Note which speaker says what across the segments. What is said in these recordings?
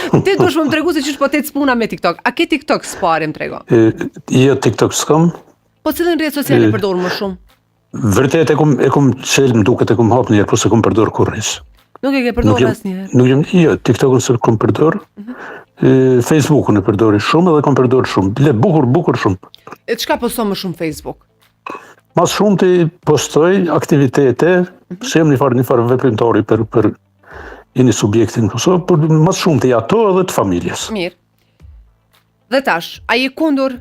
Speaker 1: Ti dush më tregu se çish po te puna me TikTok. A ke TikTok s'pari më trego?
Speaker 2: Jo, TikTok s'kam.
Speaker 1: Po cilën rrjet sociale përdor më shumë?
Speaker 2: Vërtet e kum qel, më duket e kum hap njëherë, po se kum përdor kurrës.
Speaker 1: Nuk e ke përdorur asnjëherë.
Speaker 2: Jo, TikTokun se kum përdor. Facebookun e përdori shumë edhe kam përdor shumë. Le bukur shumë.
Speaker 1: E çka poston më shumë Facebook?
Speaker 2: Mas shumë të postoj aktivitete, se jem një farë veprimtari për një subjektin në Kosovë, për mas shumë të ato edhe të familjes.
Speaker 1: Mirë. Dhe tash, a je kundur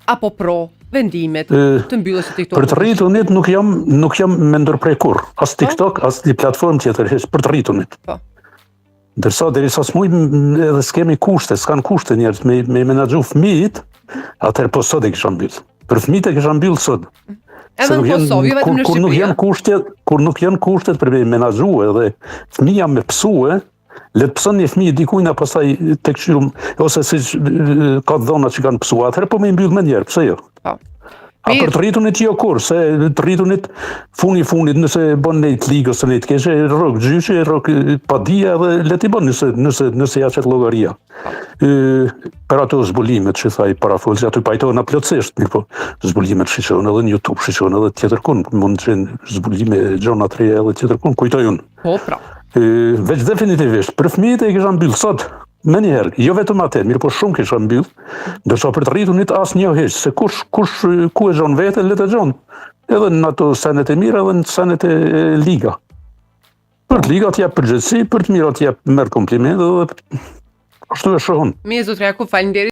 Speaker 1: apo pro vendimet të mbyllës së TikTok?
Speaker 2: Për të rritunit nuk jam me ndërprej kur. As TikTok, as një platformë tjetër, për të rritunit.
Speaker 1: Po.
Speaker 2: Ndërsa derisa s'muj edhe s'kemi kushte, s'kan kushte njerëz me menaxhu fëmijët, atëherë po sot e kisha mbyll. Për fëmijët e kisha mbyll sot.
Speaker 1: Edhe në Kosovë, jo vetëm në Shqipëri.
Speaker 2: Kur nuk janë kushtet për me menaxhu edhe fëmija me pësue, le të pëson një fëmijë dikujna pastaj tek qyrum, ose si ka dhona që kanë pësua, atëherë po me mbyll me njerë, pse jo?
Speaker 1: Po.
Speaker 2: A për të rritunit jo kur, se të rritunit funit nëse bën nejt ligë ose nejt keshe, rrok gjyqe, rrok padia dhe le t'i bën nëse ja qëtë llogaria. Për ato zbulimet që thaj parafolës, ato pajtojnë plotësisht, mirë po zbulimet shiqon edhe në YouTube, shiqon edhe tjetër kun, mund të qenë zbulime gjona të reja edhe tjetër kun, kujtojnë.
Speaker 1: Po, pra.
Speaker 2: Veç definitivisht, për fëmijët e kisha mbyll sot, me njëherë, jo vetëm atë, mirë po shumë kisha mbyll, ndërsa për të rritunit as një heq, se kush ku e gjon vete, le të gjon. Edhe në ato senet e mira, edhe në senet e liga. Për të liga t'jap përgjithësi, për të mira t'jap merr kompliment, edhe ashtu e shohun.
Speaker 1: Mirë, zotri Jakub, faleminderit.